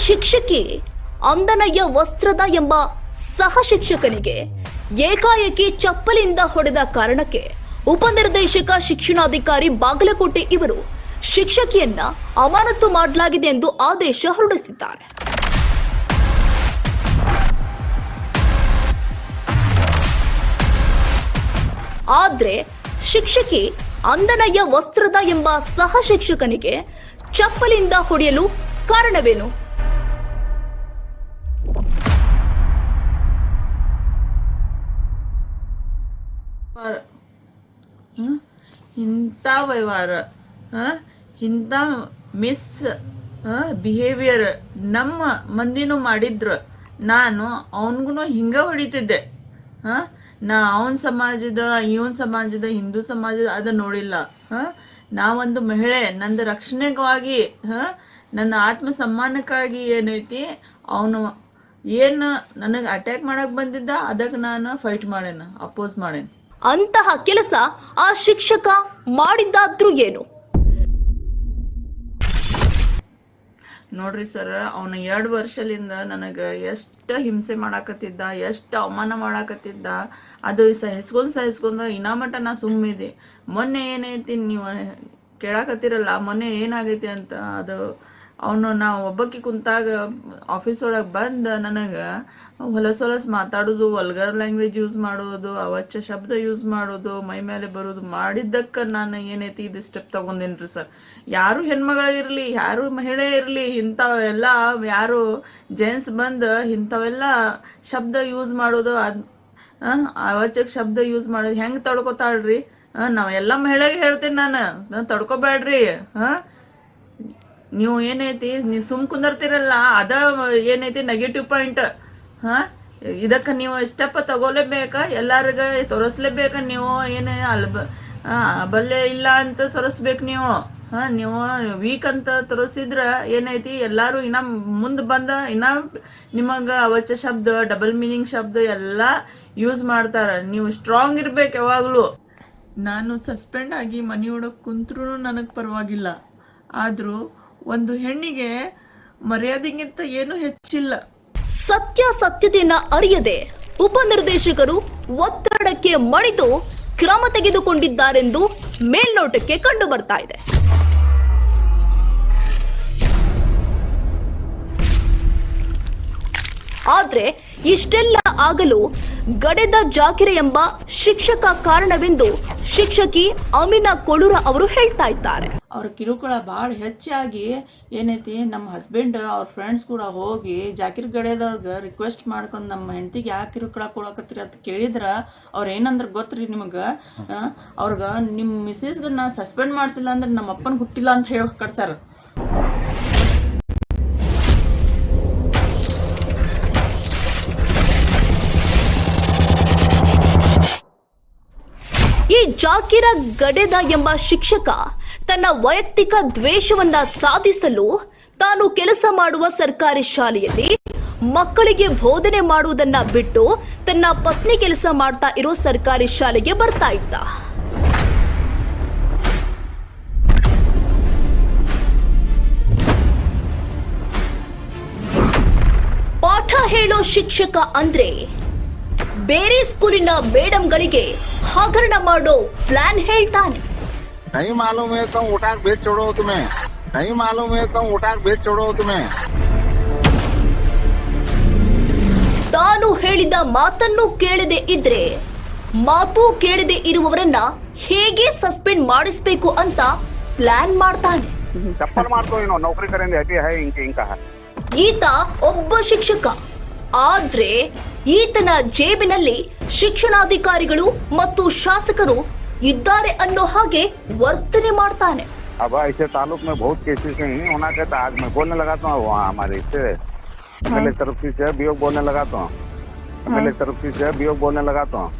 ಶಿಕ್ಷಕಿ ಅಂದನಯ್ಯ ವಸ್ತ್ರದ ಎಂಬ ಸಹ ಶಿಕ್ಷಕನಿಗೆ ಏಕಾಏಕಿ ಚಪ್ಪಲಿಯಿಂದ ಹೊಡೆದ ಕಾರಣಕ್ಕೆ ಉಪನಿರ್ದೇಶಕ ಶಿಕ್ಷಣಾಧಿಕಾರಿ ಬಾಗಲಕೋಟೆ ಇವರು ಶಿಕ್ಷಕಿಯನ್ನ ಅಮಾನತು ಮಾಡಲಾಗಿದೆ ಎಂದು ಆದೇಶ ಹೊರಡಿಸಿದ್ದಾರೆ. ಆದ್ರೆ ಶಿಕ್ಷಕಿ ಅಂದನಯ್ಯ ವಸ್ತ್ರದ ಎಂಬ ಸಹ ಶಿಕ್ಷಕನಿಗೆ ಚಪ್ಪಲಿಂದ ಹೊಡೆಯಲು ಕಾರಣವೇನು? ಇಂಥ ವ್ಯವಹಾರ, ಇಂಥ ಮಿಸ್ ಬಿಹೇವಿಯರ್ ನಮ್ಮ ಮಂದಿನೂ ಮಾಡಿದ್ರು. ನಾನು ಅವನಿಗೂ ಹಿಂಗೆ ಹೊಡಿತಿದ್ದೆ. ನಾ ಅವನ ಸಮಾಜದ, ಇವನ್ ಸಮಾಜದ, ಹಿಂದೂ ಸಮಾಜದ ಅದು ನೋಡಿಲ್ಲ. ನಾವೊಂದು ಮಹಿಳೆ, ನಂದು ರಕ್ಷಣೆಗಾಗಿ, ನನ್ನ ಆತ್ಮ ಸಮ್ಮಾನಕ್ಕಾಗಿ ಏನೈತಿ, ಅವನು ಏನು ನನಗೆ ಅಟ್ಯಾಕ್ ಮಾಡಕ್ ಬಂದಿದ್ದ, ಅದಕ್ಕೆ ನಾನು ಫೈಟ್ ಮಾಡೇನ, ಅಪೋಸ್ ಮಾಡೇನ. ಅಂತಹ ಕೆಲಸ ಆ ಶಿಕ್ಷಕ ಮಾಡಿದ್ದಾದ್ರೂ ಏನು? ನೋಡ್ರಿ ಸರ್, ಅವನ 2 ವರ್ಷದಿಂದ ನನಗೆ ಎಷ್ಟು ಹಿಂಸೆ ಮಾಡಾಕತ್ತಿದ್ದ, ಎಷ್ಟು ಅವಮಾನ ಮಾಡಾಕತ್ತಿದ್ದ. ಅದು ಸಹಿಸ್ಕೊಂಡು ಇನ್ನಾಮಟ್ಟ ನಾ ಸುಮ್ಮಿದೆ. ಮೊನ್ನೆ ಏನೈತಿ ನೀವು ಕೇಳಾಕತ್ತಿರಲ್ಲ, ಮೊನ್ನೆ ಏನಾಗೈತಿ ಅಂತ. ಅದು ಅವನು ನಾವು ಒಬ್ಬಕ್ಕೆ ಕುಂತಾಗ ಆಫೀಸ್ ಒಳಗೆ ಬಂದು ನನಗೆ ಹೊಲಸು ಮಾತಾಡೋದು, ವಲ್ಗರ್ ಲ್ಯಾಂಗ್ವೇಜ್ ಯೂಸ್ ಮಾಡೋದು, ಅವಚ್ಚ ಶಬ್ದ ಯೂಸ್ ಮಾಡೋದು, ಮೈ ಮೇಲೆ ಬರೋದು ಮಾಡಿದ್ದಕ್ಕೆ ನಾನು ಏನೈತಿ ಇದು ಸ್ಟೆಪ್ ತಗೊಂಡೇನ್ರಿ ಸರ್. ಯಾರು ಹೆಣ್ಮಗಳಿರಲಿ, ಯಾರು ಮಹಿಳೆ ಇರಲಿ, ಇಂಥವೆಲ್ಲ ಯಾರು ಜೆಂಟ್ಸ್ ಬಂದು ಇಂಥವೆಲ್ಲ ಶಬ್ದ ಯೂಸ್ ಮಾಡೋದು, ಅವಚ್ಚಕ್ಕೆ ಶಬ್ದ ಯೂಸ್ ಮಾಡೋದು ಹೆಂಗೆ ತಡ್ಕೊತಾಳ್ರಿ? ನಾವೆಲ್ಲ ಮಹಿಳೆಗೆ ಹೇಳ್ತೀನಿ ನಾನು, ತಡ್ಕೊಬೇಡ್ರಿ. ನೀವು ಏನೈತಿ, ನೀವು ಸುಮ್ ಕುಂದರ್ತಿರಲ್ಲ, ಅದ ಏನೈತಿ ನೆಗೆಟಿವ್ ಪಾಯಿಂಟ್. ಇದಕ್ಕೆ ನೀವು ಸ್ಟೆಪ್ ತಗೋಲೇಬೇಕ, ಎಲ್ಲಾರ್ಗ ತೋರಿಸ್ಲೇಬೇಕ. ನೀವು ಏನೇ ಬಲ್ಲೆ ಇಲ್ಲ ಅಂತ ತೋರಿಸ್ಬೇಕು. ನೀವು ವೀಕ್ ಅಂತ ತೋರಿಸಿದ್ರ ಏನೈತಿ, ಎಲ್ಲಾರು ಇನ್ನ ಮುಂದೆ ಬಂದ ಇನ್ನ ನಿಮಗೆ ಅವಚ್ಚ ಶಬ್ದ, ಡಬಲ್ ಮೀನಿಂಗ್ ಶಬ್ದ ಎಲ್ಲ ಯೂಸ್ ಮಾಡ್ತಾರ. ನೀವು ಸ್ಟ್ರಾಂಗ್ ಇರ್ಬೇಕು ಯಾವಾಗಲೂ. ನಾನು ಸಸ್ಪೆಂಡ್ ಆಗಿ ಮನೆಯೊಳಗೆ ಕುಂತ್ರೂ ನನಗೆ ಪರವಾಗಿಲ್ಲ. ಆದರೂ ಒಂದು ಹೆಣ್ಣಿಗೆ ಮರ್ಯಾದೆಗಿಂತ ಏನು ಹೆಚ್ಚಿಲ್ಲ. ಸತ್ಯತೆಯನ್ನ ಅರಿಯದೆ ಉಪನಿರ್ದೇಶಕರು ಒತ್ತಡಕ್ಕೆ ಮಣಿದು ಕ್ರಮ ತೆಗೆದುಕೊಂಡಿದ್ದಾರೆಂದು ಮೇಲ್ನೋಟಕ್ಕೆ ಕಂಡು ಬರ್ತಾ ಇದೆ. ಆದ್ರೆ ಇಷ್ಟೆಲ್ಲ ಆಗಲು ಗಡೆದ ಜಾಕಿರ ಎಂಬ ಶಿಕ್ಷಕ ಕಾರಣವೆಂದು ಶಿಕ್ಷಕಿ ಅಮಿನಾ ಕೊಳೂರ ಅವರು ಹೇಳ್ತಾ ಇದ್ದಾರೆ. ಅವ್ರ ಕಿರುಕುಳ ಭಾಳ ಹೆಚ್ಚಾಗಿ ಏನೈತಿ, ನಮ್ಮ ಹಸ್ಬೆಂಡ್ ಅವ್ರ ಫ್ರೆಂಡ್ಸ್ ಕೂಡ ಹೋಗಿ ಜಾಕಿರ್ ಗಡೆದವ್ರಿಗೆ ರಿಕ್ವೆಸ್ಟ್ ಮಾಡ್ಕೊಂಡು ನಮ್ಮ ಹೆಂಡತಿಗೆ ಯಾಕೆ ಕಿರುಕುಳ ಕೊಡಕತ್ತೀರಿ ಅಂತ ಕೇಳಿದ್ರ ಅವ್ರು ಏನಂದ್ರೆ ಗೊತ್ತ್ರಿ ನಿಮಗೆ, ಅವ್ರಿಗೆ ನಿಮ್ಮ ಮಿಸ್ಸಸ್ಗೆ ನಾ ಸಸ್ಪೆಂಡ್ ಮಾಡಿಸಿಲ್ಲ ಅಂದ್ರೆ ನಮ್ಮ ಅಪ್ಪನ ಹುಟ್ಟಿಲ್ಲ ಅಂತ ಹೇಳಿ ಕಟ್ಸಾರ. ಈ ಜಾಕಿರ ಗಡೆದ ಎಂಬ ಶಿಕ್ಷಕ ತನ್ನ ವೈಯಕ್ತಿಕ ದ್ವೇಷವನ್ನ ಸಾಧಿಸಲು ತಾನು ಕೆಲಸ ಮಾಡುವ ಸರ್ಕಾರಿ ಶಾಲೆಯಲ್ಲಿ ಮಕ್ಕಳಿಗೆ ಬೋಧನೆ ಮಾಡುವುದನ್ನ ಬಿಟ್ಟು ತನ್ನ ಪತ್ನಿ ಕೆಲಸ ಮಾಡ್ತಾ ಇರೋ ಸರ್ಕಾರಿ ಶಾಲೆಗೆ ಬರ್ತಾ ಇದ್ದ. ಪಾಠ ಹೇಳೋ ಶಿಕ್ಷಕ ಅಂದ್ರೆ ಬೇರೆ ಸ್ಕೂಲಿನ ಮೇಡಮ್ಗಳಿಗೆ ಹಗರಣ ಮಾಡೋ ಪ್ಲಾನ್ ಹೇಳ್ತಾನೆ. नहीं मालूम है तो उठा के भेज छोड़ो तुम्हें, नहीं मालूम है तो उठा के भेज छोड़ो तुम्हें. ತಾನು ಹೇಳಿದ ಮಾತನ್ನು ಕೇಳದೆ ಇದ್ರೆ ಮಾತು ಕೇಳದೆ ಇರುವವರನ್ನ ಹೇಗೆ ಸಸ್ಪೆಂಡ್ ಮಾಡಿಸಬೇಕು ಅಂತ ಪ್ಲಾನ್ ಮಾಡ್ತಾನೆ. चप्पल मार दो इन्हों नौकरी करेंगे ऐसे है इनका है. ಈತ ಒಬ್ಬ ಶಿಕ್ಷಕ. ಆದ್ರೆ ಈತನ ಜೇಬಿನಲ್ಲಿ ಶಿಕ್ಷಣಾಧಿಕಾರಿಗಳು ಮತ್ತು ಶಾಸಕರು ಇದ್ದಾರೆ ಅನ್ನೋ ಹಾಗೆ ವರ್ತನೆ ಮಾಡ್ತಾನೆ. अब ऐसे ताल्लुक में बहुत केसेस हैं, होना कहता आज मैं बोलने लगाता हूँ वहाँ हमारे इससे मेरे तरफ से वियोग बोलने लगाता हूँ, मेरे तरफ से वियोग बोलने लगाता हूँ.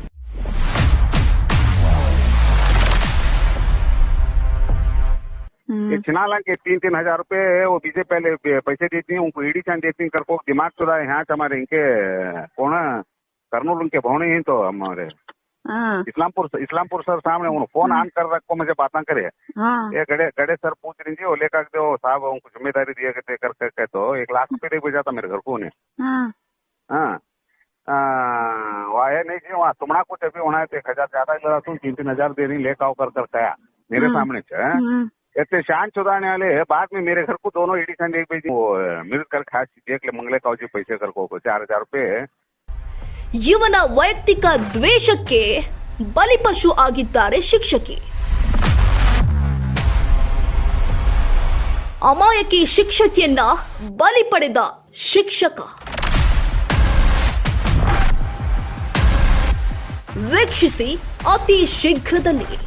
छिनाला के 3-3 हजार रुपए वो बीजे पहले पैसे देती हैं, उनको ईडी चांद देती कर को दिमाग चुरा है यहाँ हमारे इनके कौन कर्नूल उनके भवने ही तो हमारे हाँ इस्लामपुर सर सामने उन्होंने फोन ऑन कर रखो, मुझे बातें करे। हाँ ये गड़े सर पूछ रही थी, वो लेकर दो साहब उनको जिम्मेदारी दिया करते करके, तो 1 लाख रुपए दे भेजा था मेरे घर को उन्हें। हाँ हाँ वहाँ है नहीं जी, वहाँ तुम्हारा कुछ अभी होना है तो 1,000 ज्यादा लगा, तुम 3-3 हजार दे रही लेकर आओ कर कया मेरे सामने से। इतने शान चुदाने वाले है, बाद में मेरे घर को दोनों एडिशन एक भेजी, वो मिल कर खास देख ले मंगले का जी पैसे कर को 4,000 रुपए। ಇವನ ವೈಯಕ್ತಿಕ ದ್ವೇಷಕ್ಕೆ ಬಲಿಪಶು ಆಗಿದ್ದಾರೆ ಶಿಕ್ಷಕಿ. ಅಮಾಯಕಿ ಶಿಕ್ಷಕಿಯನ್ನ ಬಲಿ ಪಡೆದ ಶಿಕ್ಷಕ. ವೀಕ್ಷಿಸಿ ಅತಿ ಶೀಘ್ರದಲ್ಲಿ.